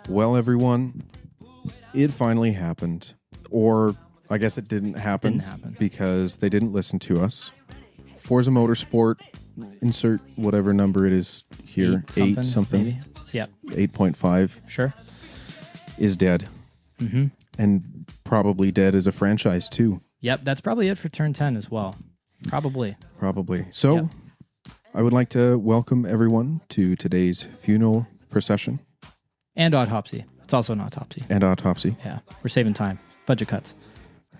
Well, everyone, it finally happened. Or I guess it didn't happen because they didn't listen to us. Forza Motorsport, insert whatever number it is here, 8 something. Maybe. Yep. 8.5. Sure. Is dead. Mm-hmm. And probably dead as a franchise too. Yep, that's probably it for Turn 10 as well. Probably. So, yep. I would like to welcome everyone to today's funeral procession. And Autopsy. It's also an autopsy. And Autopsy. Yeah, we're saving time. Budget cuts.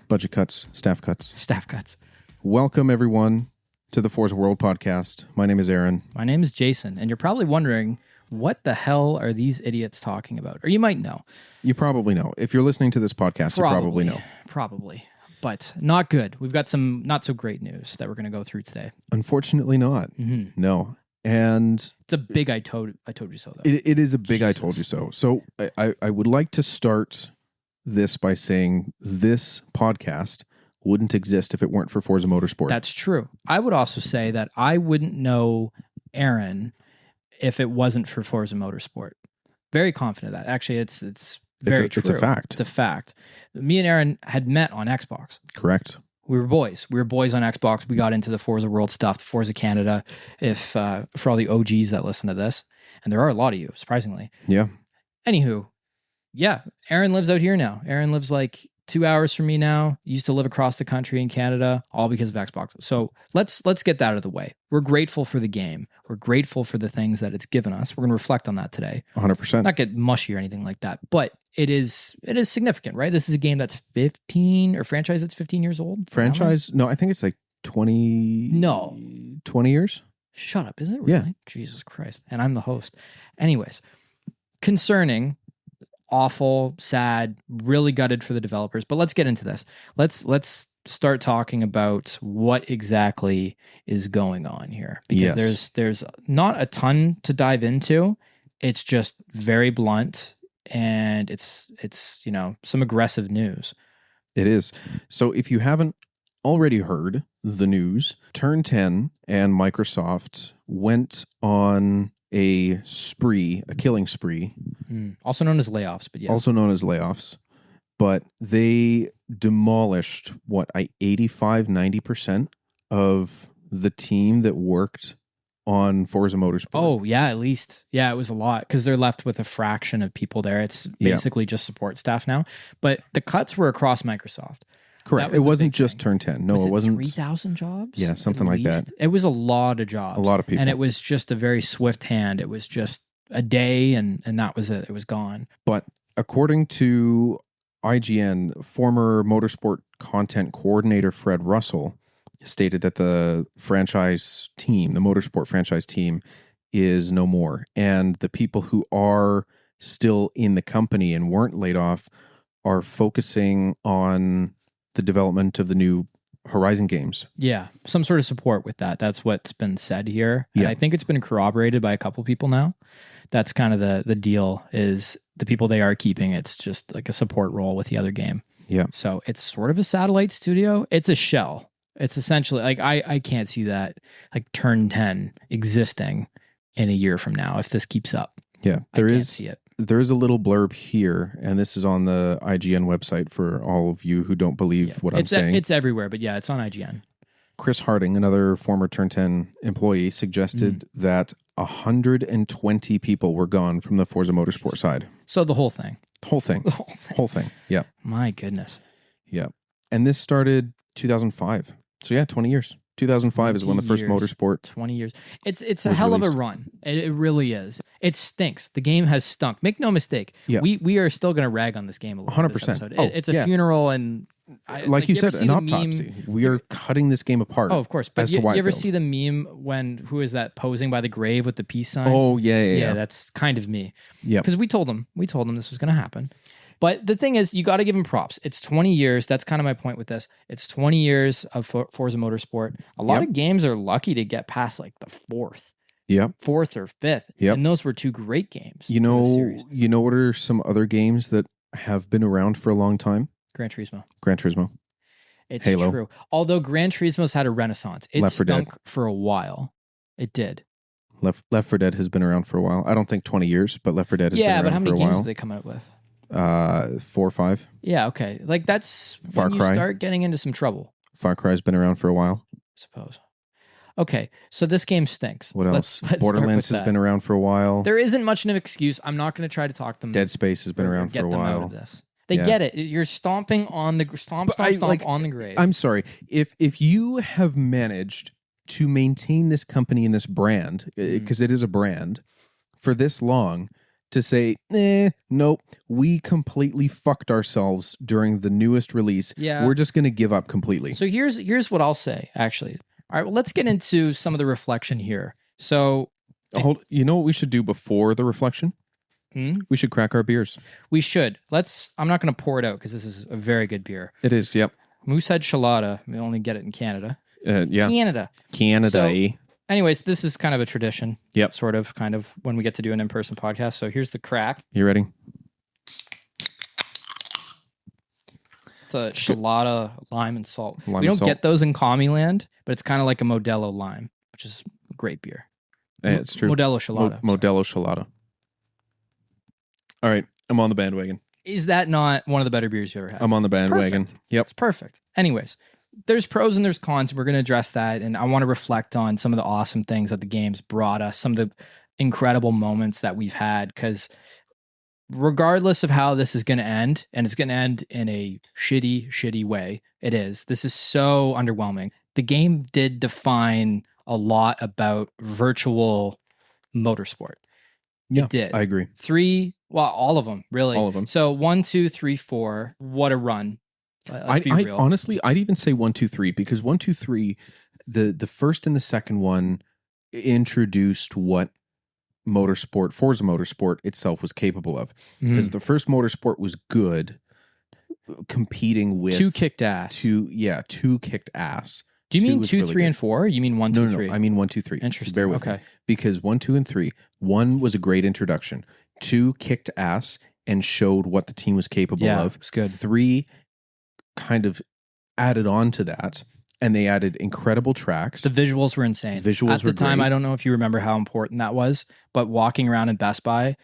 Budget cuts, staff cuts. Staff cuts. Welcome, everyone, to the Forza World podcast. My name is Aaron. My name is Jason, and you're probably wondering, what the hell are these idiots talking about? Or you might know. You probably know. If you're listening to this podcast, you probably know. Probably. But not good. We've got some not so great news that we're going to go through today. Unfortunately not. Mm-hmm. No. And it's a big I told you so, though. It is a big Jesus. I told you so. So I would like to start this by saying this podcast wouldn't exist if it weren't for Forza Motorsport. That's true. I would also say that I wouldn't know Aaron if it wasn't for Forza Motorsport. Very confident of that. Actually, it's very true. It's a fact. It's a fact. Me and Aaron had met on Xbox. Correct. We were boys. We were boys on Xbox. We got into the Forza World stuff, the Forza Canada, for all the OGs that listen to this. And there are a lot of you, surprisingly. Yeah. Anywho, yeah, Aaron lives out here now. Aaron lives like 2 hours from me now. Used to live across the country in Canada, all because of Xbox. So let's get that out of the way. We're grateful for the game. We're grateful for the things that it's given us. We're going to reflect on that today. 100%. Not get mushy or anything like that, but it is significant, right? This is a game that's 15 or franchise that's 15 years old. Franchise? No, I think it's like 20. No. 20 years? Shut up. Is it really? Yeah. Jesus Christ. And I'm the host. Anyways, concerning, awful, sad, really gutted for the developers, but let's get into this. Let's start talking about what exactly is going on here, because there's not a ton to dive into. It's just very blunt, and it's some aggressive news. It is. So if you haven't already heard the news, Turn 10 and Microsoft went on a killing spree. Also known as layoffs, but yeah. Also known as layoffs. But they demolished, 85-90% of the team that worked on Forza Motorsport. Oh, yeah, at least. Yeah, it was a lot, because they're left with a fraction of people there. It's basically just support staff now. But the cuts were across Microsoft. Correct. It wasn't just Turn 10. No, it wasn't. 3,000 jobs? Yeah, something like that. It was a lot of jobs. A lot of people. And it was just a very swift hand. It was just a day, and that was it. It was gone. But according to IGN, former motorsport content coordinator Fred Russell stated that the motorsport franchise team, is no more. And the people who are still in the company and weren't laid off are focusing on the development of the new Horizon games. Yeah, some sort of support with that. That's what's been said here. And I think it's been corroborated by a couple people now. That's kind of the deal, is the people they are keeping, it's just like a support role with the other game. Yeah. So it's sort of a satellite studio. It's a shell. It's essentially like, I can't see that like Turn 10 existing in a year from now if this keeps up. Yeah, I can't see it. There is a little blurb here, and this is on the IGN website for all of you who don't believe what I'm saying. It's everywhere, but yeah, it's on IGN. Chris Harding, another former Turn 10 employee, suggested that 120 people were gone from the Forza Motorsport side. So the whole thing. Whole thing. Yeah. My goodness. Yeah. And this started 2005. So yeah, 20 years. 2005 is when the first Motorsport. 20 years. It's a hell of a run. It really is. It stinks. The game has stunk. Make no mistake. Yeah. We are still going to rag on this game a little 100%. this episode. It's a funeral, and like you said, an autopsy. We are cutting this game apart. Oh, of course. But you ever see the meme who is that posing by the grave with the peace sign? Oh, yeah. That's kind of me. Yeah. Because we told them this was going to happen. But the thing is, you got to give them props. It's 20 years. That's kind of my point with this. It's 20 years of Forza Motorsport. A lot of games are lucky to get past like the fourth. Yep. Fourth or fifth. Yep. And those were two great games. You know what are some other games that have been around for a long time? Gran Turismo. It's Halo. true. Although Gran Turismo's had a renaissance. It stunk for a while. It did. Left 4 Dead has been around for a while. I don't think 20 years, but Left 4 Dead has been around but how many for a games while. have they come out with? 4 or 5. Yeah, okay. Like that's Far when you Cry. start getting into some trouble, Far Cry's been around for a while. I suppose. Okay, so this game stinks. What else? Let's Borderlands start with has been around for a while. There isn't much of an excuse. I'm not going to try to talk them. Dead Space has been or around for get a them out while. of this. They get it. You're stomping on the stomp on the grave. I'm sorry. If you have managed to maintain this company and this brand, because it is a brand, for this long, to say, nope, we completely fucked ourselves during the newest release. Yeah. We're just going to give up completely. So here's what I'll say, actually. All right, well, let's get into some of the reflection here. So, You know what we should do before the reflection? We should crack our beers. we should. I'm not going to pour it out because this is a very good beer. It is, yep. Moosehead Chelada. We only get it in Canada. Yeah. Canada. So, anyways, this is kind of a tradition. Yep. Sort of, kind of, when we get to do an in-person podcast. So here's the crack. You ready? It's a Chelada lime and salt. Lime we don't and salt. get those in Commie Land, but it's kind of like a Modelo lime, which is a great beer. It's true. Modelo Chelada. Modelo Chelada. All right. I'm on the bandwagon. Is that not one of the better beers you ever had? I'm on the bandwagon. Yep. It's perfect. Anyways, there's pros and there's cons. We're going to address that. And I want to reflect on some of the awesome things that the game's brought us, some of the incredible moments that we've had. Because regardless of how this is going to end, and it's going to end in a shitty way, it is. This is so underwhelming. The game did define a lot about virtual motorsport. Yeah, It did. I agree. All of them, really. All of them. So 1, 2, 3, 4. What a run. Let's be real. Honestly, I'd even say 1, 2, 3 because 1, 2, 3, the first and the second one introduced what Forza Motorsport itself was capable of. Because the first Motorsport was good, competing with 2 kicked ass. 2 kicked ass. Do you mean was 2, really 3, good. and 4? You mean 1, 2, 3? No, I mean 1, 2, 3. Interesting. Bear with me. Because 1, 2, and 3, 1 was a great introduction. 2 kicked ass and showed what the team was capable of. It was good. 3 kind of added on to that, and they added incredible tracks. The visuals were insane. At the time, great. I don't know if you remember how important that was, but walking around in Best Buy,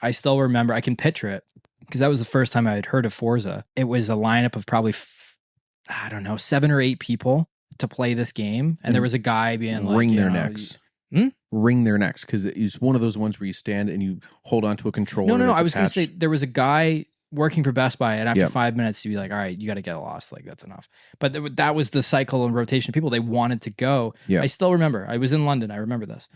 I still remember, I can picture it, because that was the first time I had heard of Forza. It was a lineup of probably, 7 or 8 people to play this game, and there was a guy being like, wring their necks. Wring their necks, because it's one of those ones where you stand and you hold onto a controller. No. I was going to say there was a guy working for Best Buy, and after 5 minutes, you'd be like, all right, you got to get lost. Like, that's enough. But that was the cycle and rotation of people. They wanted to go. Yeah. I still remember. I was in London. I remember this.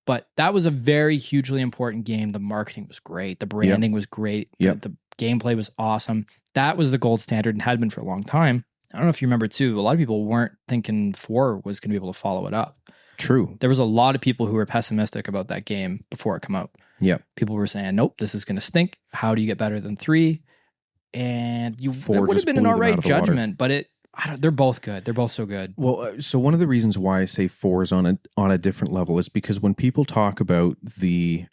But that was a very hugely important game. The marketing was great. The branding was great. The gameplay was awesome. That was the gold standard and had been for a long time. I don't know if you remember, too, a lot of people weren't thinking 4 was going to be able to follow it up. True. There was a lot of people who were pessimistic about that game before it came out. Yeah. People were saying, nope, this is going to stink. How do you get better than 3? And it would have been an all right judgment, but they're both good. They're both so good. Well, so one of the reasons why I say 4 is on a different level is because when people talk about the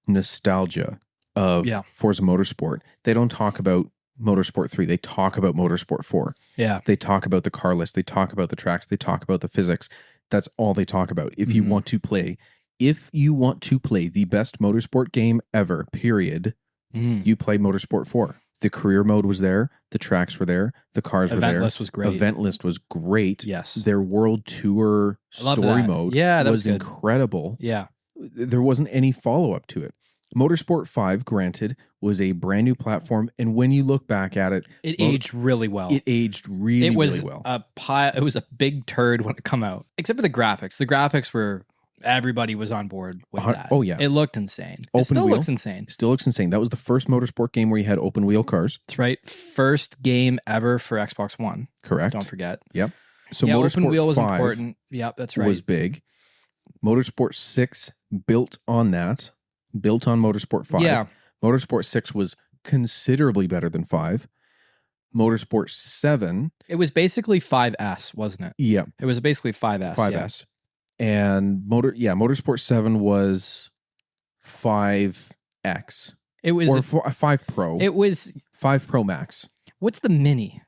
nostalgia of Forza Motorsport, they don't talk about Motorsport 3. They talk about Motorsport 4. Yeah. They talk about the car list. They talk about the tracks. They talk about the physics. That's all they talk about. If you want to play the best motorsport game ever, period, you play Motorsport 4. The career mode was there. The tracks were there. The cars were there. Event list was great. Event list was great. Yes. Their world tour story mode was incredible. Yeah. There wasn't any follow-up to it. Motorsport 5, granted, was a brand new platform, and when you look back at it, it aged really well. It aged really well. It was a big turd when it come out, except for the graphics. The graphics were, everybody was on board with that. Oh yeah, it looked insane. Looks insane. Still looks insane. That was the first motorsport game where you had open wheel cars. That's right. First game ever for Xbox One. Correct. Don't forget. Yep. So Motorsport open wheel was 5 important. Yep, that's right. Was big. Motorsport 6 built on that. Built on Motorsport 5. Yeah. Motorsport 6 was considerably better than 5. Motorsport 7. It was basically 5S, wasn't it? Yeah. It was basically 5S. 5S. Yeah. And Motorsport 7 was 5X. It was 5 Pro. It was 5 Pro Max. What's the Mini?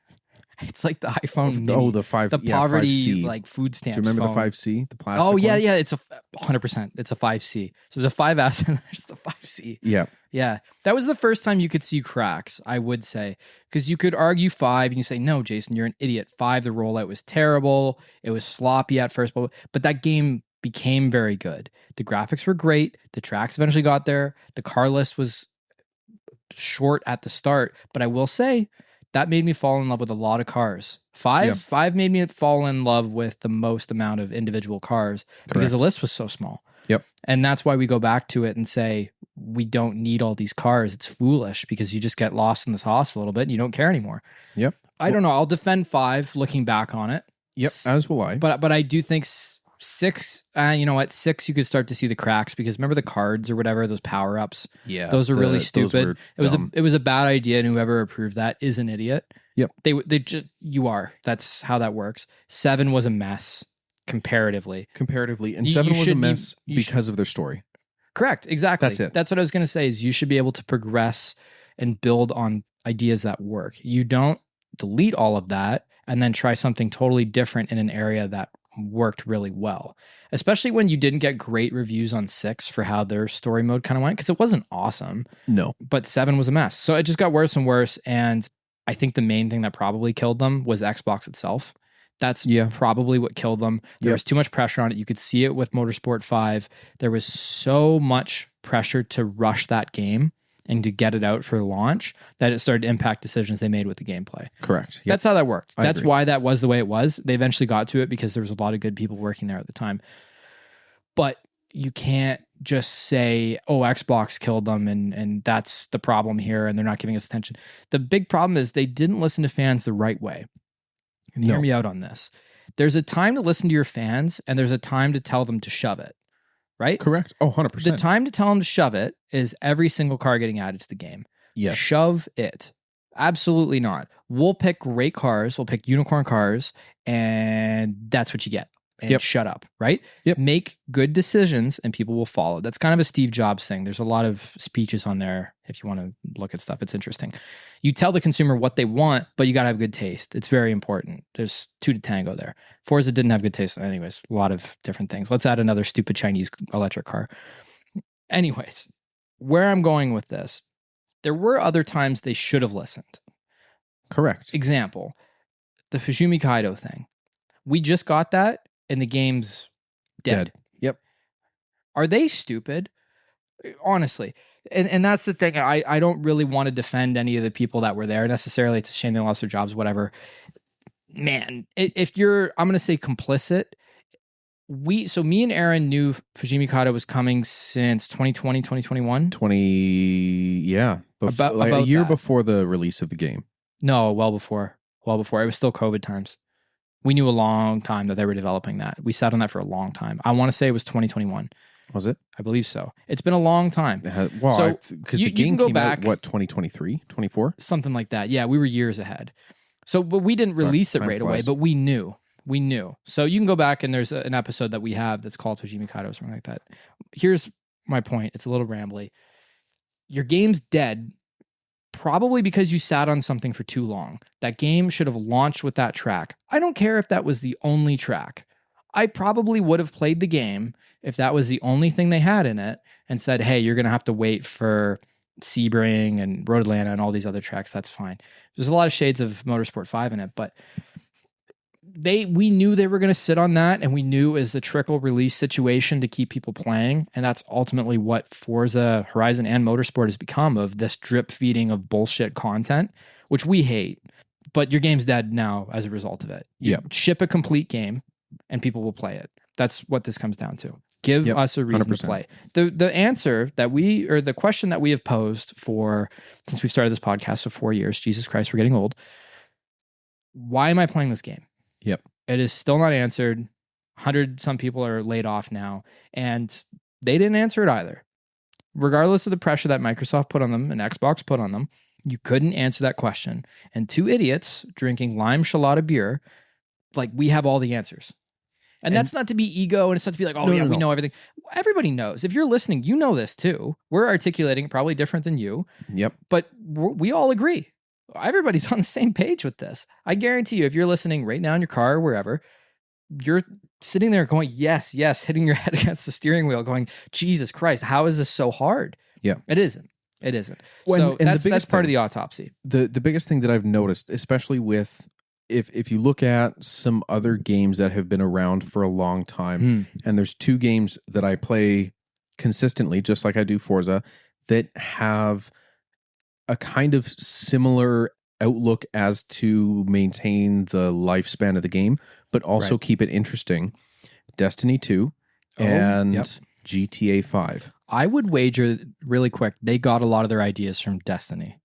It's like the iPhone mini. Oh, the 5. The yeah, poverty 5C. like food Do stamps. you remember phone. the 5C? The plastic. Oh yeah, one? yeah. It's a 100%. It's a 5C. So there's a 5S and there's the 5C. Yeah. Yeah, that was the first time you could see cracks, I would say, because you could argue 5 and you say, no, Jason, you're an idiot. 5, the rollout was terrible. It was sloppy at first, but that game became very good. The graphics were great. The tracks eventually got there. The car list was short at the start, but I will say that made me fall in love with a lot of cars. 5 made me fall in love with the most amount of individual cars because the list was so small. Yep. And that's why we go back to it and say, we don't need all these cars. It's foolish because you just get lost in the sauce a little bit and you don't care anymore. Yep. I don't know. I'll defend 5 looking back on it. Yep. As will I. But I do think 6, you know, at 6 you could start to see the cracks because remember the cards or whatever, those power ups. Yeah. Those are really stupid. Those It was a bad idea, and whoever approved that is an idiot. Yep. They just you are. That's how that works. 7 was a mess comparatively. And 7 was a mess because of their story. Correct. Exactly. That's it. That's what I was going to say is you should be able to progress and build on ideas that work. You don't delete all of that and then try something totally different in an area that worked really well, especially when you didn't get great reviews on 6 for how their story mode kind of went because it wasn't awesome. No. But 7 was a mess. So it just got worse and worse. And I think the main thing that probably killed them was Xbox itself. That's probably what killed them. There was too much pressure on it. You could see it with Motorsport 5. There was so much pressure to rush that game and to get it out for launch that it started to impact decisions they made with the gameplay. Correct. Yep. That's how that worked. I That's agree. why that was the way it was. They eventually got to it because there was a lot of good people working there at the time. But you can't just say, oh, Xbox killed them and that's the problem here and they're not giving us attention. The big problem is they didn't listen to fans the right way. And hear me out on this. There's a time to listen to your fans and there's a time to tell them to shove it, right? Correct. Oh, 100%. The time to tell them to shove it is every single car getting added to the game. Yeah. Shove it. Absolutely not. We'll pick great cars. We'll pick unicorn cars and that's what you get. And shut up, right? Yep. Make good decisions and people will follow. That's kind of a Steve Jobs thing. There's a lot of speeches on there if you want to look at stuff. It's interesting. You tell the consumer what they want, but you got to have good taste. It's very important. There's 2 to tango there. Forza didn't have good taste. Anyways, a lot of different things. Let's add another stupid Chinese electric car. Anyways, where I'm going with this, there were other times they should have listened. Correct. Example, the Fujimi Kaido thing. We just got that and the game's dead. Yep. Are they stupid? Honestly. And that's the thing. I don't really want to defend any of the people that were there necessarily. It's a shame they lost their jobs, whatever. Man, if you're, I'm going to say complicit. Me and Aaron knew Fujimi Kaido was coming since 2020, 2021. About a year before the release of the game. No, well before. It was still COVID times. We knew a long time that they were developing that. We sat on that for a long time. I want to say it was 2021. Was it? I believe so. It's been a long time. Because the game came out, 2023, 24? Something like that. Yeah, we were years ahead. So, but we didn't release it right away, but we knew. So you can go back and there's an episode that we have that's called Fujimi Kaido or something like that. Here's my point. It's a little rambly. Your game's dead probably because you sat on something for too long. That game should have launched with that track. I don't care if that was the only track. I probably would have played the game if that was the only thing they had in it and said, hey, you're going to have to wait for Sebring and Road Atlanta and all these other tracks. That's fine. There's a lot of shades of Motorsport 5 in it, but we knew they were going to sit on that, and we knew it was a trickle release situation to keep people playing, and that's ultimately what Forza Horizon and Motorsport has become, of this drip feeding of bullshit content, which we hate. But your game's dead now as a result of it. You ship a complete game and people will play it. That's what this comes down to. Give us a reason 100%. To play. The answer that the question that we have posed since we started this podcast, so 4 years, Jesus Christ, we're getting old. Why am I playing this game? Yep. It is still not answered. 100 some people are laid off now, and they didn't answer it either. Regardless of the pressure that Microsoft put on them and Xbox put on them, you couldn't answer that question. And 2 idiots drinking lime chelada beer, like, we have all the answers. And that's not to be ego, and it's not to be like, we know everything. Everybody knows. If you're listening, you know this too. We're articulating it probably different than you. Yep. But we all agree. everybody's on the same page with this. I guarantee you, if you're listening right now in your car or wherever, you're sitting there going, yes, yes, hitting your head against the steering wheel going, Jesus Christ, how is this so hard? Yeah. It isn't. It isn't. Well, so and that's part of the autopsy. The biggest thing that I've noticed, especially with if you look at some other games that have been around for a long time, and there's two games that I play consistently, just like I do Forza, that have a kind of similar outlook as to maintain the lifespan of the game, but also keep it interesting. Destiny 2 and GTA 5. I would wager really quick they got a lot of their ideas from Destiny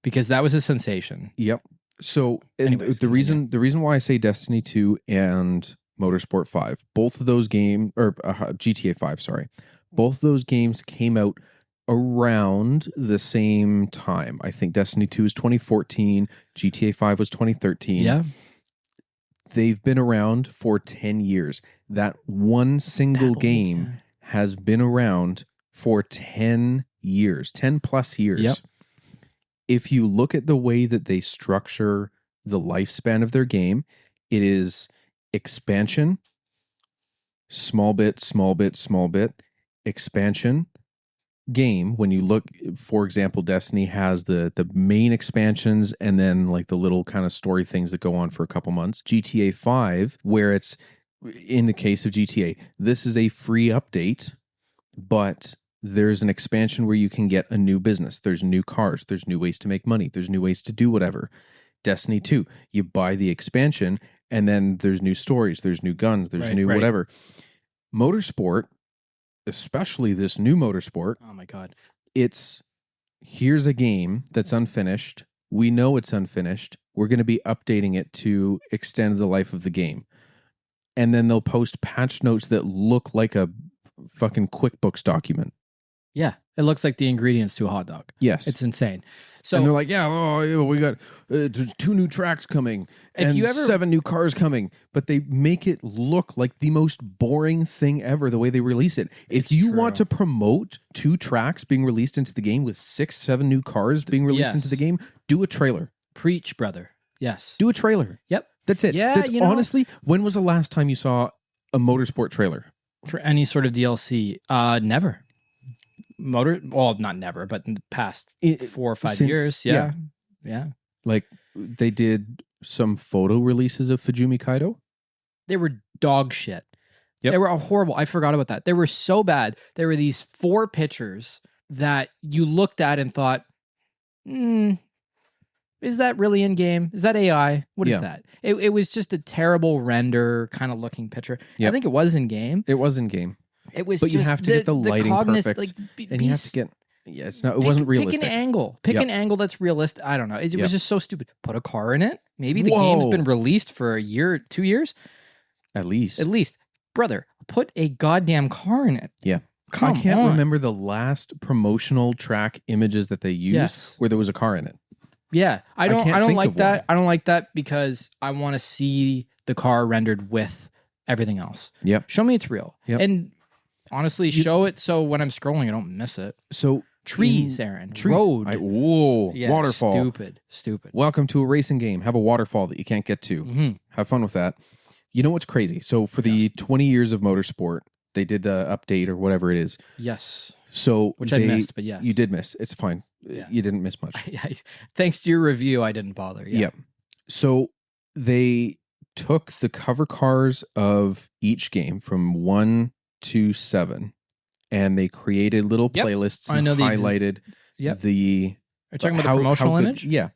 because that was a sensation. Yep. So Anyways, the reason why I say Destiny 2 and Motorsport 5, both of those games, or GTA 5, sorry, both of those games came out around the same time. I think Destiny 2 is 2014, GTA 5 was 2013. Yeah. They've been around for 10 years. That one single game has been around for 10 years, 10 plus years. Yep. If you look at the way that they structure the lifespan of their game, it is expansion, small bit, small bit, small bit, expansion, game. When you look, for example, Destiny has the main expansions and then like the little kind of story things that go on for a couple months. GTA 5, where it's, in the case of GTA, this is a free update, but there's an expansion where you can get a new business. There's new cars. There's new ways to make money. There's new ways to do whatever. Destiny 2, you buy the expansion and then there's new stories. There's new guns. There's new whatever. Motorsport, especially this new Motorsport. Oh my God. It's, here's a game that's unfinished. We know it's unfinished. We're going to be updating it to extend the life of the game. And then they'll post patch notes that look like a fucking QuickBooks document. Yeah. It looks like the ingredients to a hot dog. Yes. It's insane. So, and they're like, we got 2 new tracks coming and 7 new cars coming, but they make it look like the most boring thing ever the way they release it. If you want to promote 2 tracks being released into the game with 6, 7 new cars being released into the game, do a trailer. Preach, brother. Yes. Do a trailer. Yep. That's it. Yeah, That's honestly, when was the last time you saw a Motorsport trailer? For any sort of DLC? Never. Not never, but in the past 4 or 5 years. Yeah. Like they did some photo releases of Fujimi Kaido. They were dog shit. Yep. They were horrible. I forgot about that. They were so bad. There were these 4 pictures that you looked at and thought, is that really in game? Is that AI? What is that? It was just a terrible render kind of looking picture. Yep. I think it was in game. It was in game. It was, but you have to get the lighting perfect, and you have to get. Yeah, it's not. It wasn't realistic. Pick an angle. Pick an angle that's realistic. I don't know. It was just so stupid. Put a car in it. Maybe the game's been released for a year, 2 years, at least. Brother, put a goddamn car in it. Yeah. I can't remember the last promotional track images that they used where there was a car in it. Yeah, I don't like that. I don't like that because I want to see the car rendered with everything else. Yep. Show me it's real. Yep. And honestly, show it so when I'm scrolling, I don't miss it. So trees, Aaron. Road. Waterfall. Stupid. Welcome to a racing game. Have a waterfall that you can't get to. Mm-hmm. Have fun with that. You know what's crazy? So for the 20 years of Motorsport, they did the update or whatever it is. Yes. So which I missed, but yes. You did miss. It's fine. Yeah. You didn't miss much. Thanks to your review, I didn't bother. Yeah. Yep. So they took the cover cars of each game from 1 to 7, and they created little playlists and highlighted the... Are you talking about the promotional image? Yeah.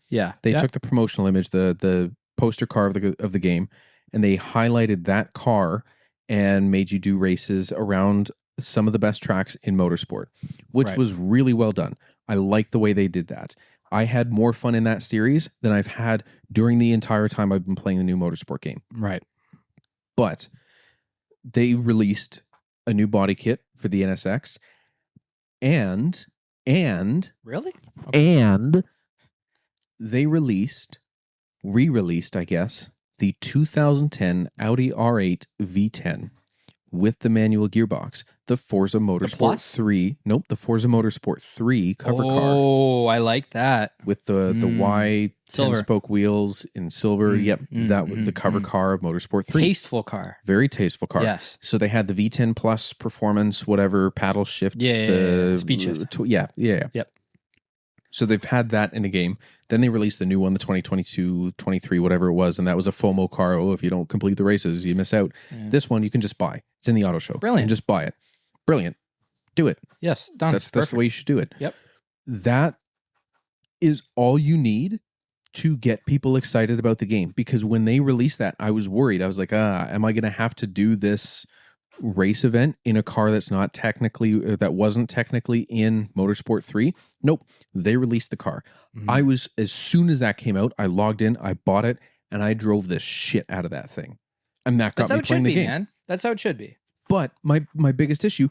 They took the promotional image, the poster car of the game, and they highlighted that car and made you do races around some of the best tracks in Motorsport, which was really well done. I like the way they did that. I had more fun in that series than I've had during the entire time I've been playing the new Motorsport game. Right. But they released a new body kit for the NSX and really? Okay. And they re-released, I guess, the 2010 Audi R8 V10, with the manual gearbox, the Forza Motorsport Plus? 3. Nope, the Forza Motorsport 3 cover car Oh, I like that. with the Y Silver. 10-spoke wheels in silver. Yep, that was the cover car of Motorsport 3. Tasteful car. Very tasteful car. Yes. So they had the V10 Plus performance, whatever, paddle shifts. Yeah. Speed shift. Yeah. Yep. So they've had that in the game. Then they released the new one, the 2022, 23, whatever it was, and that was a FOMO car. Oh, if you don't complete the races, you miss out. Yeah. This one you can just buy. It's in the auto show. Brilliant. You can just buy it. Brilliant. Do it. Yes, done. That's the way you should do it. Yep. That is all you need to get people excited about the game. Because when they released that, I was worried. I was like, am I going to have to do this race event in a car that's not technically, that wasn't technically in Motorsport 3? Nope. They released the car. I was, as soon as that came out, I logged in, I bought it, and I drove the shit out of that thing. And that got me playing the game. Man. That's how it should be. But my biggest issue,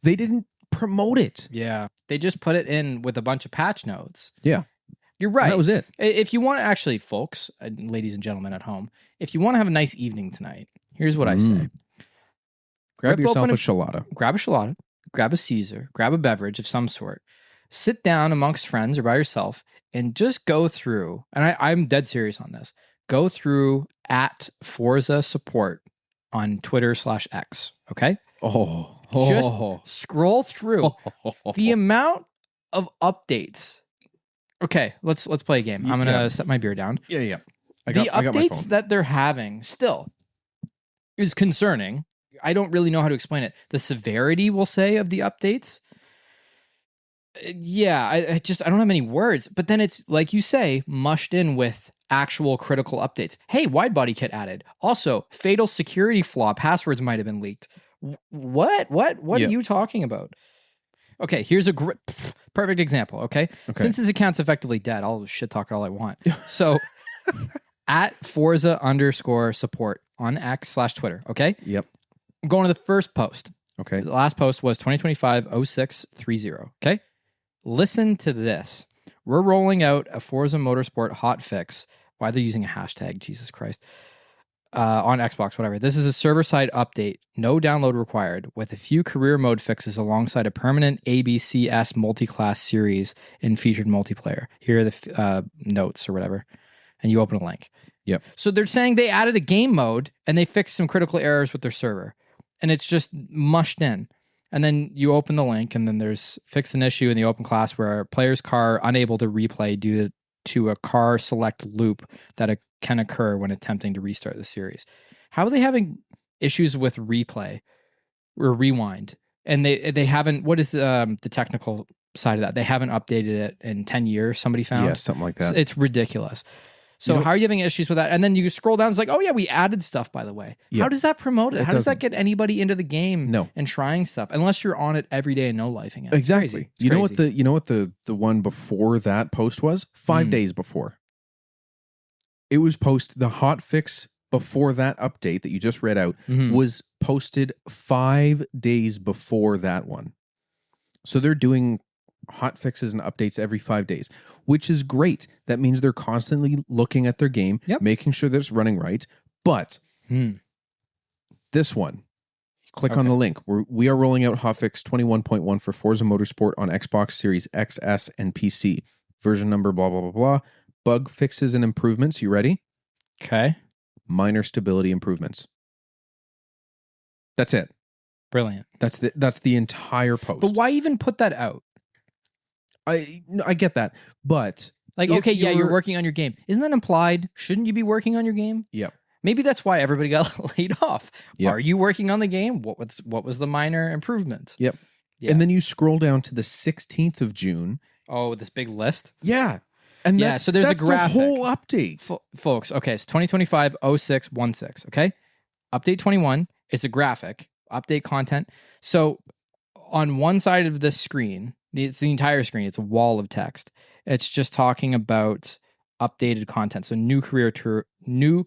they didn't promote it. Yeah. They just put it in with a bunch of patch notes. Yeah. You're right. That was it. If you want to actually, folks, ladies and gentlemen at home, if you want to have a nice evening tonight, here's what I say. Grab Rip yourself open a Shalata. Grab a Shalata, grab a Caesar, grab a beverage of some sort, sit down amongst friends or by yourself, and just go through, and I'm dead serious on this, go through at Forza Support on Twitter/X, okay? Just scroll through the amount of updates. Okay, let's play a game. I'm gonna set my beer down. Yeah. I got my updates that they're having still is concerning. I don't really know how to explain it. The severity, we'll say, of the updates. Yeah, I don't have many words. But then it's, like you say, mushed in with actual critical updates. Hey, wide body kit added. Also, fatal security flaw. Passwords might have been leaked. What are you talking about? Okay, here's a perfect example, okay? Since his account's effectively dead, I'll shit talk it all I want. So, at Forza_support on X/Twitter, okay? Yep. I'm going to the first post. Okay. The last post was 2025-0630, okay? Listen to this. We're rolling out a Forza Motorsport hotfix. Why they're using a hashtag, Jesus Christ. On Xbox, whatever. This is a server-side update, no download required, with a few career mode fixes alongside a permanent ABCS multi-class series in featured multiplayer. Here are the notes or whatever. And you open a link. Yep. So they're saying they added a game mode and they fixed some critical errors with their server. And it's just mushed in. And then you open the link and then there's fix an issue in the open class where a player's car unable to replay due to a car select loop that can occur when attempting to restart the series. How are they having issues with replay or rewind? And they haven't, what is the technical side of that? They haven't updated it in 10 years, somebody found? Yeah, something like that. It's ridiculous. So how are you having issues with that? And then you scroll down, it's like, oh yeah, we added stuff, by the way. Yep. How does that promote it? How does that get anybody into the game and trying stuff? Unless you're on it every day and no-lifing it. Exactly. You know what the one before that post was? 5 days before. It was the hot fix before that update that you just read out was posted 5 days before that one. So they're doing hot fixes and updates every 5 days, which is great. That means they're constantly looking at their game, making sure that it's running right. But this one, click on the link. We are rolling out hotfix 21.1 for Forza Motorsport on Xbox Series X, S, and PC. Version number, blah, blah, blah, blah. Bug fixes and improvements. You ready? Okay. Minor stability improvements. That's it. Brilliant. That's the entire post. But why even put that out? I get that, but like, okay, you're working on your game. Isn't that implied? Shouldn't you be working on your game? Yep. Maybe that's why everybody got laid off. Yep. Are you working on the game? What was the minor improvement? Yep. Yeah. And then you scroll down to the 16th of June. Oh, this big list? Yeah. And so there's a graphic. The whole update. Folks, okay, it's 2025-0616, okay? Update 21, it's a graphic, update content. So on one side of this screen, it's the entire screen, it's a wall of text. It's just talking about updated content. So new career tours, new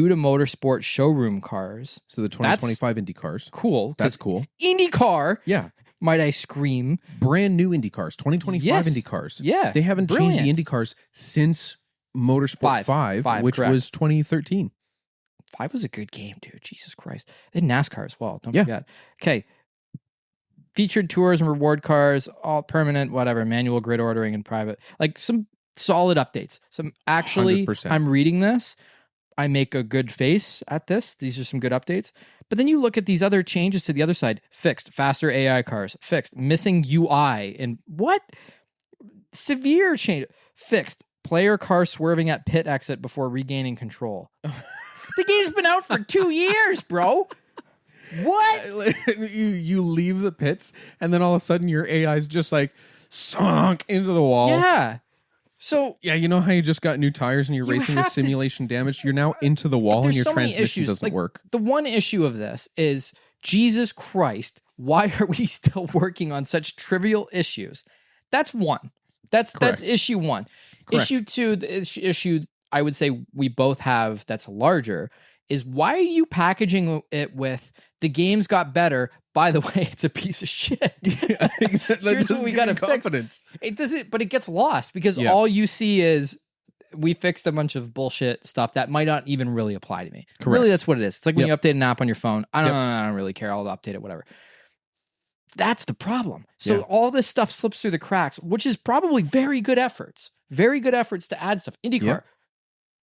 to motorsport showroom cars. So the 2025 Indy cars. Cool. That's cool. Indy car. Yeah. Might I scream? Brand new Indy cars, 2025 Indy cars. Yeah. They haven't changed the Indy cars since Motorsport 5 which correct. was 2013. 5 was a good game, dude. Jesus Christ. They had NASCAR as well. Don't Yeah. forget. Okay. Featured tours and reward cars, all permanent, whatever, manual grid ordering and private. Like some solid updates. Some actually, 100%. I'm reading this. I make a good face at this. These are some good updates. But then you look at these other changes to the other side. Fixed, faster AI cars. Fixed, missing UI. And what? Severe change. Fixed, player car swerving at pit exit before regaining control. The game's been out for 2 years, bro. What? You leave the pits, and then all of a sudden your AI's just like sunk into the wall. Yeah. So yeah, you know how you just got new tires and you're racing with simulation damage? You're now into the wall and your so many transmission issues. doesn't work. The one issue of this is, Jesus Christ, why are we still working on such trivial issues? That's one. That's issue one. Correct. Issue two, the issue I would say we both have that's larger, is why are you packaging it with the game's got better? By the way, it's a piece of shit. Yeah, exactly. Here's what we got to fix. It doesn't, but it gets lost because all you see is we fixed a bunch of bullshit stuff that might not even really apply to me. Correct. Really, that's what it is. It's like when you update an app on your phone. I don't really care. I'll update it, whatever. That's the problem. So all this stuff slips through the cracks, which is probably very good efforts to add stuff. IndyCar. Yeah.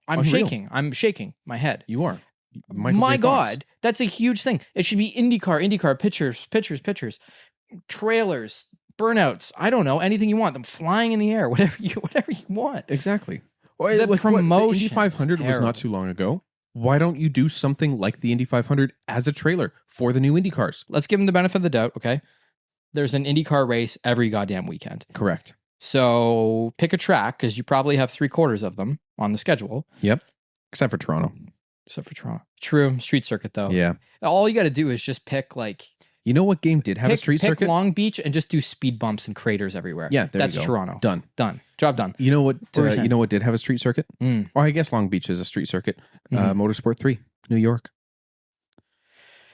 I'm shaking my head. You are. My God, that's a huge thing. It should be IndyCar, pictures, trailers, burnouts. I don't know, anything you want. Them flying in the air, whatever you want. Exactly. The promotion. The Indy 500 was not too long ago. Why don't you do something like the Indy 500 as a trailer for the new Indy cars? Let's give them the benefit of the doubt, okay? There's an IndyCar race every goddamn weekend. Correct. So pick a track, because you probably have 3/4 of them on the schedule. Yep. Except for Toronto. True. Street circuit, though. Yeah. All you got to do is just pick, like... You know what game did have a street circuit? Pick Long Beach and just do speed bumps and craters everywhere. Yeah, that's Toronto. Done. Job done. You know what? You know what did have a street circuit? Mm. Well, I guess Long Beach is a street circuit. Motorsport 3, New York.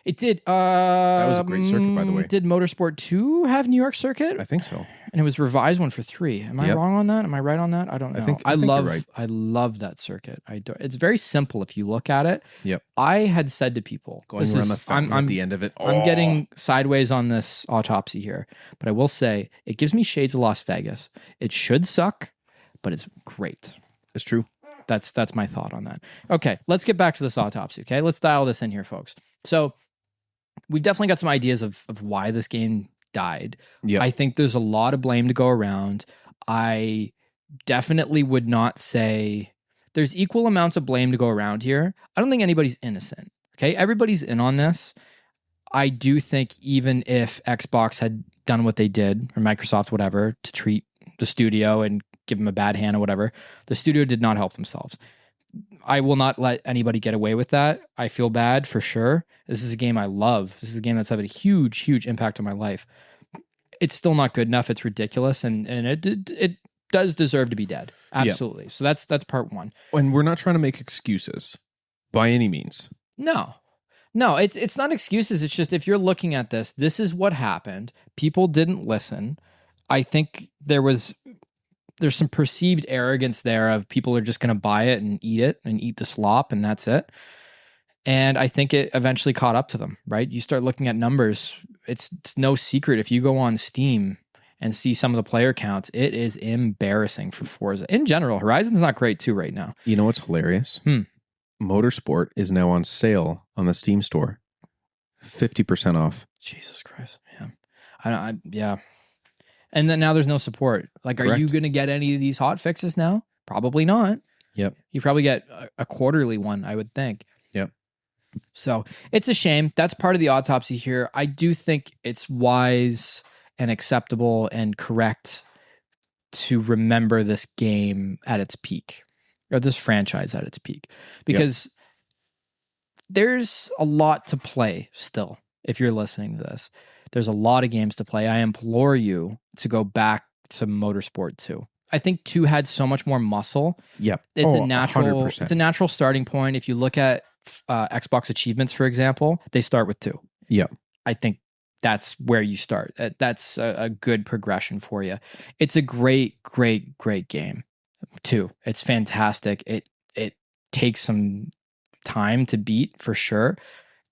It did. That was a great circuit, by the way. Did Motorsport 2 have New York circuit? I think so. And it was revised one for 3. Am I wrong on that? Am I right on that? I don't know. I think you're right. I love that circuit. It's very simple if you look at it. Yep. I had said to people, going around the fountain at the end of it. I'm getting sideways on this autopsy here, but I will say it gives me shades of Las Vegas. It should suck, but it's great. It's true. That's my thought on that. Okay, let's get back to this autopsy. Okay, let's dial this in here, folks. So we've definitely got some ideas of why this game died. Yeah. I think there's a lot of blame to go around. I definitely would not say there's equal amounts of blame to go around here. I don't think anybody's innocent. Okay, everybody's in on this. I do think even if Xbox had done what they did, or Microsoft, whatever, to treat the studio and give them a bad hand or whatever, the studio did not help themselves. I will not let anybody get away with that. I feel bad for sure. This is a game I love. This is a game that's had a huge, huge impact on my life. It's still not good enough. It's ridiculous, and it does deserve to be dead. Absolutely. Yeah. So that's part one. And we're not trying to make excuses by any means. No, it's not excuses. It's just, if you're looking at this is what happened. People didn't listen. I think there's some perceived arrogance there of people are just going to buy it and eat the slop, and that's it. And I think it eventually caught up to them, right? You start looking at numbers. It's no secret. If you go on Steam and see some of the player counts, it is embarrassing for Forza. In general, Horizon's not great too right now. You know what's hilarious? Motorsport is now on sale on the Steam store. 50% off. Jesus Christ. Yeah. Yeah. And then now there's no support. Like, Correct. Are you going to get any of these hot fixes now? Probably not. Yep. You probably get a quarterly one, I would think. Yep. So it's a shame. That's part of the autopsy here. I do think it's wise and acceptable and correct to remember this game at its peak, or this franchise at its peak, because there's a lot to play still. If you're listening to this, there's a lot of games to play. I implore you to go back to Motorsport 2. I think 2 had so much more muscle. Yep. It's a natural starting point. If you look at Xbox achievements, for example, they start with 2. Yep. I think that's where you start. That's a good progression for you. It's a great game. 2. It's fantastic. It takes some time to beat for sure.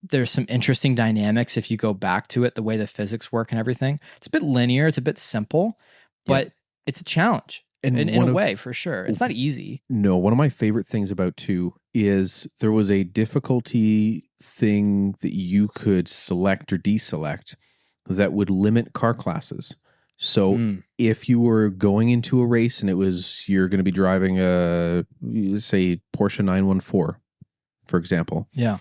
There's some interesting dynamics if you go back to it, the way the physics work and everything. It's a bit linear, it's a bit simple, but it's a challenge in a way for sure. It's not easy. No, one of my favorite things about 2 is there was a difficulty thing that you could select or deselect that would limit car classes. So if you were going into a race and you're going to be driving a, say, Porsche 914, for example. Yeah.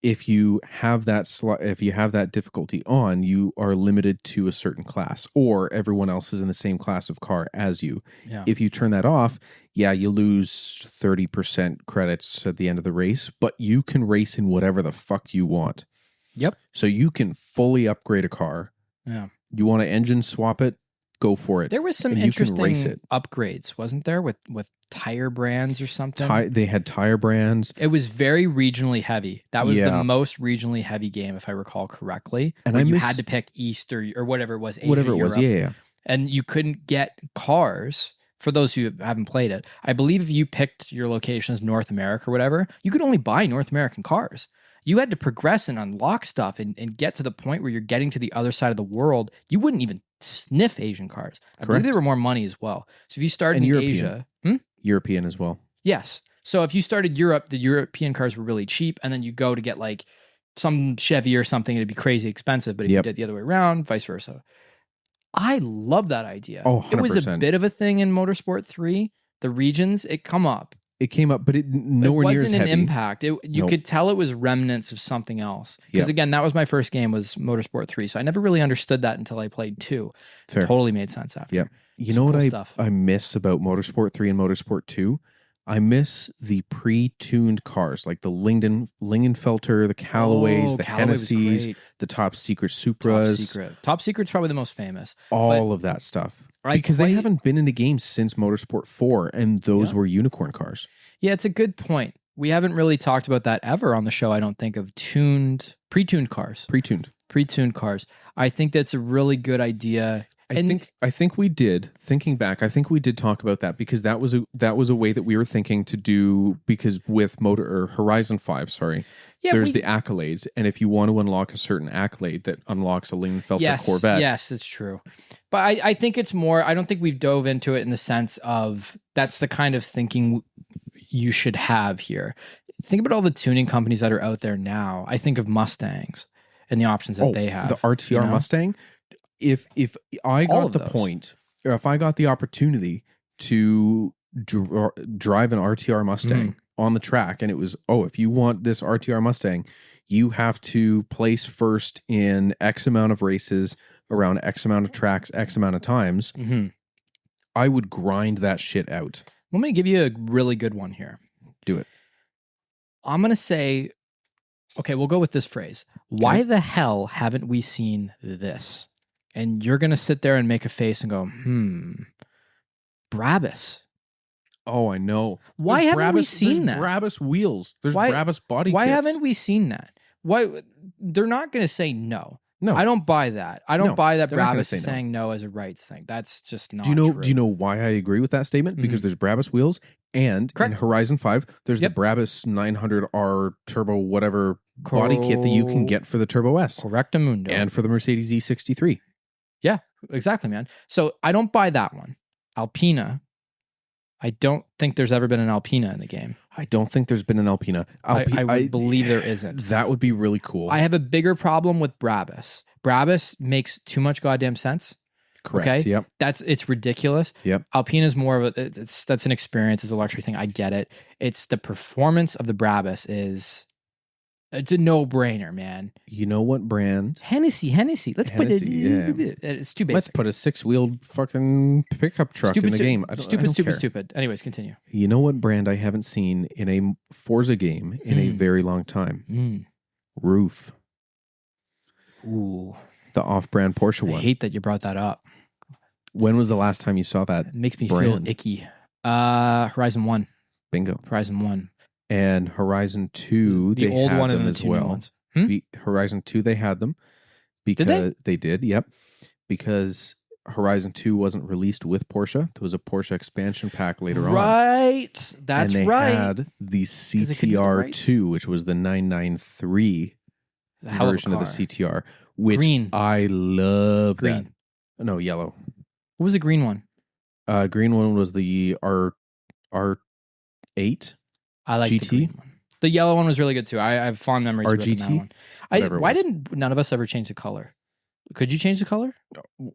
If you have that difficulty on, you are limited to a certain class, or everyone else is in the same class of car as you. Yeah. If you turn that off, you lose 30% credits at the end of the race, but you can race in whatever the fuck you want. Yep. So you can fully upgrade a car. Yeah. You want to engine swap it? Go for it. There was some interesting upgrades, wasn't there, with tire brands or something? They had tire brands. It was very regionally heavy. That was the most regionally heavy game, if I recall correctly. And you had to pick East or whatever it was, Asia, whatever it was, Europe. And you couldn't get cars. For those who haven't played it, I believe if you picked your location as North America or whatever, you could only buy North American cars. You had to progress and unlock stuff and get to the point where you're getting to the other side of the world. You wouldn't even sniff Asian cars. I believe there were more money as well. So if you started in Asia... European as well. Yes. So if you started Europe, the European cars were really cheap, and then you go to get like some Chevy or something, it'd be crazy expensive. But if you did the other way around, vice versa. I love that idea. Oh, 100%. It was a bit of a thing in Motorsport 3. The regions, it came up, but it nowhere near as heavy. It wasn't an impact. You could tell it was remnants of something else. Because again, that was my first game, was Motorsport 3. So I never really understood that until I played 2. Fair. It totally made sense after. Yeah. You know what I miss about Motorsport 3 and Motorsport 2? I miss the pre-tuned cars, like the Lingenfelter, the Callaways, the Hennessy's, the Top Secret Supras. Top Secret's probably the most famous. All of that stuff. Because they haven't been in the game since Motorsport 4, and those were unicorn cars. Yeah, it's a good point. We haven't really talked about that ever on the show, I don't think, of pre-tuned cars. Pre-tuned cars. I think that's a really good idea. I think we did. Thinking back, I think we did talk about that, because that was a way that we were thinking to do, because with Horizon 5, there's the accolades, and if you want to unlock a certain accolade that unlocks a Lingenfelter Corvette. Yes, it's true. But I think it's more, I don't think we've dove into it in the sense of that's the kind of thinking you should have here. Think about all the tuning companies that are out there now. I think of Mustangs and the options that they have. The RTR Mustang. If I got the point, or if I got the opportunity to drive an RTR Mustang on the track, and it was, if you want this RTR Mustang, you have to place first in X amount of races around X amount of tracks, X amount of times, I would grind that shit out. Let me give you a really good one here. Do it. I'm going to say, okay, we'll go with this phrase. Why the hell haven't we seen this? And you're going to sit there and make a face and go, Brabus. Oh, I know. Why haven't we seen that? Brabus wheels. There's Brabus body Why kits. haven't we seen that? Why? They're not going to say no. No. I don't buy that. I don't buy that Brabus is saying no as a rights thing. That's just not true. Do you know why I agree with that statement? Because there's Brabus wheels, and in Horizon 5, there's the Brabus 900R turbo whatever body kit that you can get for the Turbo S. Correctamundo. And for the Mercedes E63. Yeah, exactly, man. So I don't buy that one. Alpina. I don't think there's ever been an Alpina in the game. I don't think there's been an Alpina. I believe there isn't. That would be really cool. I have a bigger problem with Brabus. Brabus makes too much goddamn sense. Correct. Okay? Yep. It's ridiculous. Yep. Alpina's more of that's an experience. It's a luxury thing. I get it. It's the performance of the Brabus it's a no-brainer, man. You know what brand? Hennessy. Let's put it. Yeah. It's too basic. Let's put a 6-wheeled fucking pickup truck in the game. Stupid. Anyways, continue. You know what brand I haven't seen in a Forza game in a very long time? Roof. Ooh. The off-brand Porsche one. I hate that you brought that up. When was the last time you saw that? It makes me feel icky. Horizon 1. Bingo. Horizon 1. And Horizon 2, the they old had one them and as the well. ones. Horizon 2, they had them. Because did they? They did, yep. Because Horizon 2 wasn't released with Porsche. There was a Porsche expansion pack later on. Right. That's and they right. had the CTR2, which was the 993 version of the CTR, which green. I love. Green. That. No, yellow. What was the green one? Green one was the R8. I like GT? the green one. The yellow one was really good too. I have fond memories of that one. Why didn't none of us ever change the color? Could you change the color?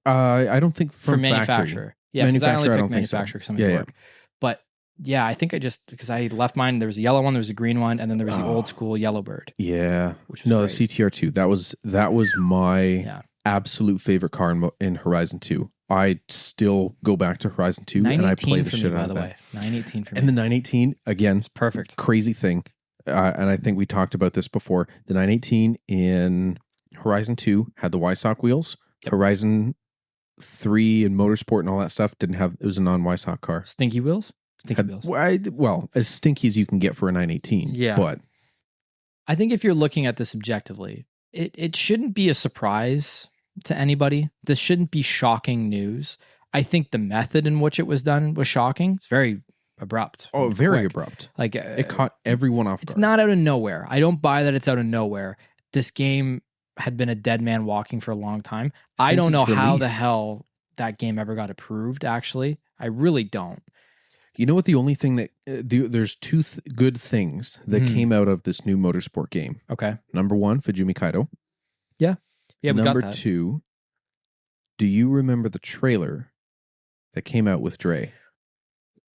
I don't think for manufacturer. Yeah, because I only picked manufacturer because I'm at work. But yeah, I think because I left mine. There was a yellow one, there was a green one, and then there was the old school Yellowbird. Yeah, which was great. The CTR2. That was my absolute favorite car in Horizon 2. I still go back to Horizon 2 and I play the shit out of that. 918 for me. And the 918 again, it's perfect. Crazy thing. And I think we talked about this before. The 918 in Horizon 2 had the Weissach wheels. Yep. Horizon 3 and Motorsport and all that stuff didn't have. It was a non-Weissach car. Stinky wheels. Well, as stinky as you can get for a 918. Yeah, but I think if you're looking at this objectively, it shouldn't be a surprise to anybody. This shouldn't be shocking news. I think the method in which it was done was shocking. It's very abrupt. Oh, very abrupt. Like it caught everyone off guard. It's not out of nowhere. I don't buy that it's out of nowhere. This game had been a dead man walking for a long time. I don't know how the hell that game ever got approved, actually. I really don't. You know what? The only thing that there's two good things that came out of this new Motorsport game. Okay. Number one, Fujimi Kaito. Yeah. Yeah, we got that. Number two, do you remember the trailer that came out with Dre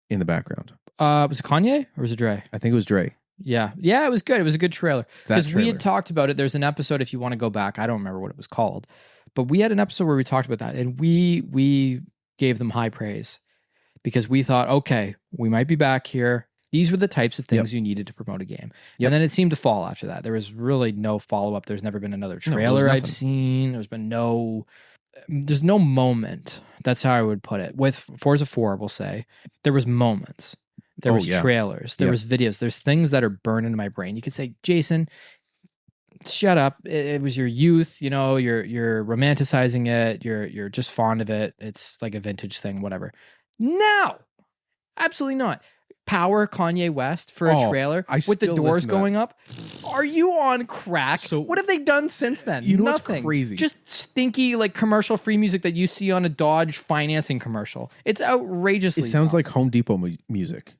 in the background? Was it Kanye or was it Dre? I think it was Dre. Yeah. Yeah, it was good. It was a good trailer. Because we had talked about it. There's an episode, if you want to go back, I don't remember what it was called, but we had an episode where we talked about that, and we gave them high praise because we thought, okay, we might be back here. These were the types of things you needed to promote a game. And then it seemed to fall after that. There was really no follow-up. There's never been another trailer I've seen. There's no moment. That's how I would put it. With Forza 4, we'll say, there was moments. There was trailers. There was videos. There's things that are burned into my brain. You could say, Jason, shut up. It was your youth. You know, you're romanticizing it. You're just fond of it. It's like a vintage thing, whatever. No, absolutely not. Power Kanye West for a trailer with the doors going up. Are you on crack? So what have they done since then? You know Nothing. What's crazy? Just stinky like commercial free music that you see on a Dodge financing commercial. It's outrageously. It sounds like Home Depot music.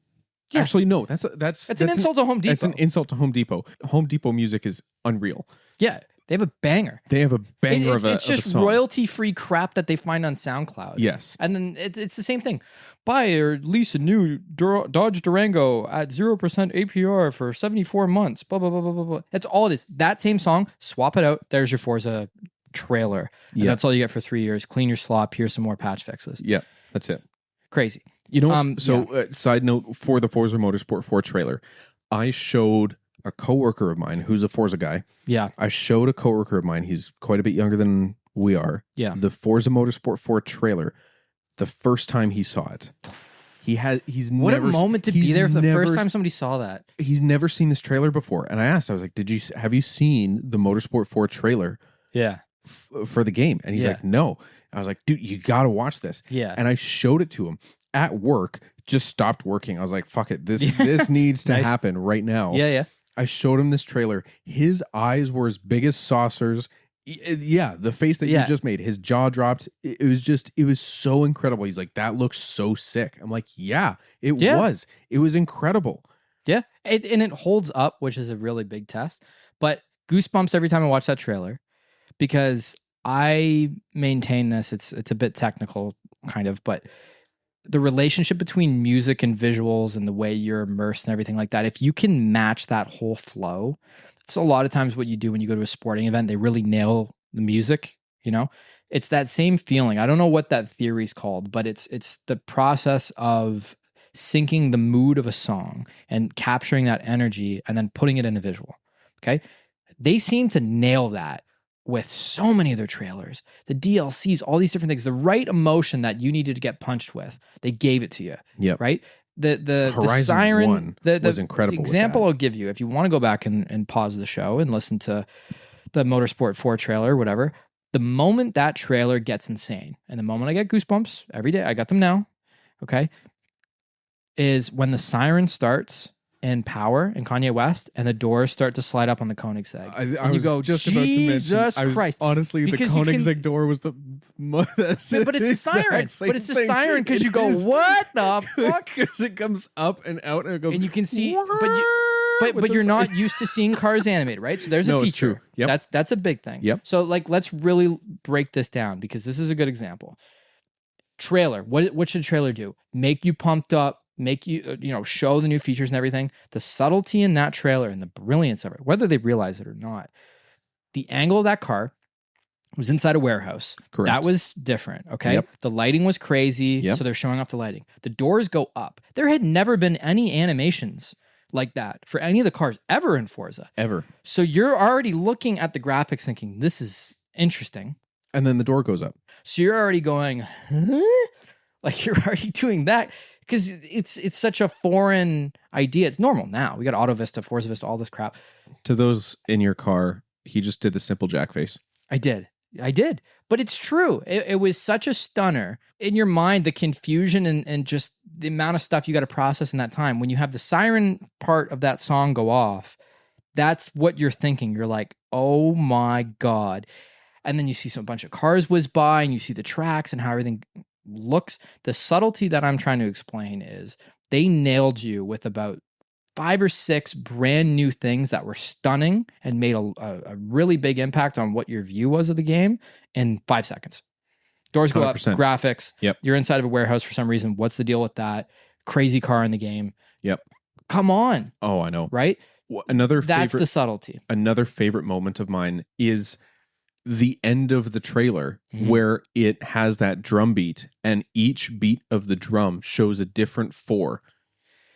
Yeah. Actually, no. That's an insult to Home Depot. That's an insult to Home Depot. Home Depot music is unreal. Yeah. They have a banger. It's just royalty-free crap that they find on SoundCloud. Yes. And then it's the same thing. Buy or lease a new Dodge Durango at 0% APR for 74 months. Blah, blah, blah, blah, blah, blah. That's all it is. That same song, swap it out. There's your Forza trailer. And that's all you get for 3 years. Clean your slop. Here's some more patch fixes. Yeah, that's it. Crazy. You know, side note for the Forza Motorsport 4 trailer, I showed a coworker of mine who's a Forza guy. Yeah. I showed a coworker of mine. He's quite a bit younger than we are. Yeah. The Forza Motorsport 4 trailer. The first time he saw it, what a moment to be there for the first time somebody saw that. He's never seen this trailer before, and I asked, I was like, have you seen the Motorsport 4 trailer? Yeah. For the game, and he's like, no. I was like, dude, you got to watch this. Yeah. And I showed it to him at work. Just stopped working. I was like, fuck it, this needs to happen right now. Yeah, yeah. I showed him this trailer. His eyes were as big as saucers. Yeah, the face that you just made, his jaw dropped. It was so incredible. He's like, that looks so sick. I'm like, yeah, it was. It was incredible. Yeah, and it holds up, which is a really big test. But goosebumps every time I watch that trailer because I maintain this. It's a bit technical, kind of, but the relationship between music and visuals and the way you're immersed and everything like that, if you can match that whole flow, it's a lot of times what you do when you go to a sporting event. They really nail the music, you know? It's that same feeling. I don't know what that theory is called, but it's the process of syncing the mood of a song and capturing that energy and then putting it in a visual, okay? They seem to nail that with so many of their trailers, the DLCs, all these different things, the right emotion that you needed to get punched with, they gave it to you. Yeah. Right? The Horizon siren 1 was incredible. Example I'll give you, if you want to go back and pause the show and listen to the Motorsport 4 trailer, whatever, The moment that trailer gets insane, and the moment I get goosebumps every day, I got them now, okay, is when the siren starts in Power in Kanye West and the doors start to slide up on the Koenigsegg. I was go, just about to mention. Jesus Christ. Honestly, Because the you can- Koenigsegg door was the. But it's a siren. But it's a siren because you go, what the fuck? Because it comes up and out and it goes. And you can see, with but the you're not siren. used to seeing cars animated, right? So there's No, a it's feature. true. Yep. That's a big thing. Yep. So like, let's really break this down because this is a good example. Trailer. What should a trailer do? Make you pumped up. Make you show the new features and everything. The subtlety in that trailer and the brilliance of it, whether they realize it or not. The angle of that car was inside a warehouse. Correct. That was different. Okay. Yep. The lighting was crazy. Yep. So they're showing off the lighting. The doors go up. There had never been any animations like that for any of the cars ever in Forza. Ever. So you're already looking at the graphics thinking, this is interesting. And then the door goes up. So you're already going, huh? Like you're already doing that because it's such a foreign idea. It's normal now. We got Auto Vista, Forza Vista, all this crap. To those in your car, he just did the simple jack face. I did. But it's true. It was such a stunner. In your mind, the confusion and just the amount of stuff you got to process in that time. When you have the siren part of that song go off, that's what you're thinking. You're like, oh my God. And then you see some bunch of cars whiz by and you see the tracks and how everything looks. The subtlety that I'm trying to explain is they nailed you with about 5 or 6 brand new things that were stunning and made a really big impact on what your view was of the game in 5 seconds. Doors go 100%. up, graphics. Yep. You're inside of a warehouse for some reason. What's the deal with that? Crazy car in the game. Yep. Come on. Oh, I know. Right? That's the subtlety. Another favorite moment of mine is the end of the trailer Mhm. where it has that drum beat and each beat of the drum shows a different 4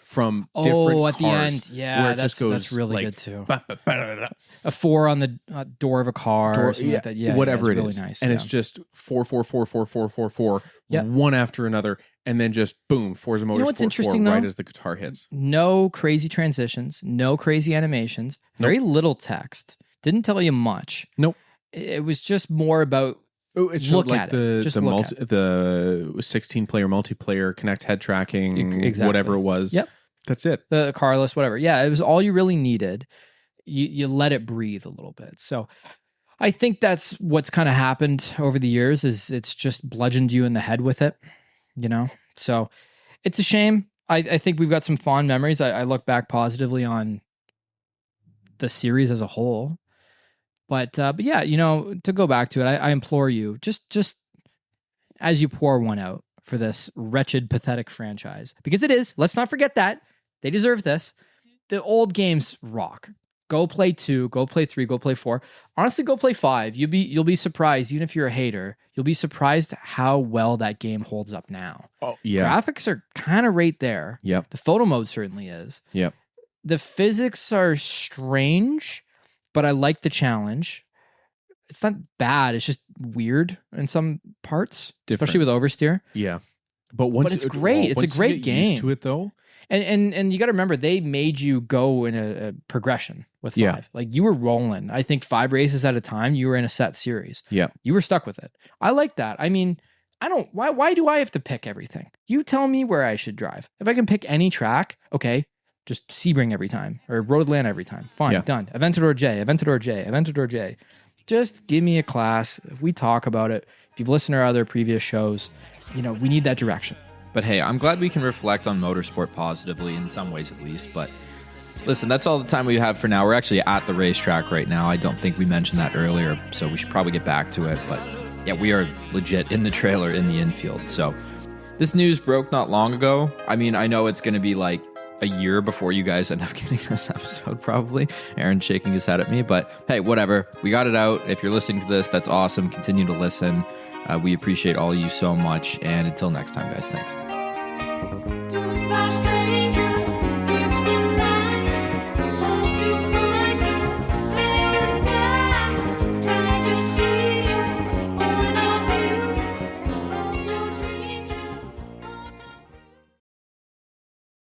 from different at the cars, end. Yeah, where it just goes that's really like, good too. ba, ba, ba, da, da, A 4 on the door of a car or something like that. Yeah, whatever it's it really is. nice. And it's just 4, 4, 4, 4, 4, 4, 4, Yep. one after another, and then just boom, Forza Motorsport know what's interesting, 4 right though? as the guitar hits. No crazy transitions, no crazy animations, Nope. very little text. Didn't tell you much. Nope. It was just more about Oh, it showed look like at it. Just the look at the 16-player multiplayer Connect head tracking, Exactly. whatever it was. Yep. That's it. the car list, whatever. Yeah, it was all you really needed. You let it breathe a little bit. So I think that's what's kind of happened over the years is it's just bludgeoned you in the head with it, So it's a shame. I think we've got some fond memories. I look back positively on the series as a whole. But yeah, to go back to it, I implore you, just as you pour one out for this wretched, pathetic franchise, because it is, let's not forget that. They deserve this. The old games rock. Go play 2, go play 3, go play 4. Honestly, go play 5. You'll be surprised, even if you're a hater, you'll be surprised how well that game holds up now. Oh, yeah. Graphics are kind of right there. Yep. The photo mode certainly is. Yep. The physics are strange, but I like the challenge. It's not bad. It's just weird in some parts, especially with oversteer. Yeah. But it's great. It's a great you get game. used to it though. And you got to remember, they made you go in a progression with 5. Yeah. Like you were rolling. I think 5 races at a time. You were in a set series. Yeah. You were stuck with it. I like that. I mean, why do I have to pick everything? You tell me where I should drive. If I can pick any track, okay, just Sebring every time or Road Atlanta every time. Fine, done. Aventador J. Just give me a class. If we talk about it, if you've listened to our other previous shows, we need that direction. But hey, I'm glad we can reflect on motorsport positively in some ways at least. But listen, that's all the time we have for now. We're actually at the racetrack right now. I don't think we mentioned that earlier, so we should probably get back to it. But yeah, we are legit in the trailer in the infield. So this news broke not long ago. I mean, I know it's going to be like a year before you guys end up getting this episode, probably. Aaron's shaking his head at me, but hey, whatever. We got it out. If you're listening to this, that's awesome. Continue to listen. We appreciate all of you so much. And until next time, guys, thanks.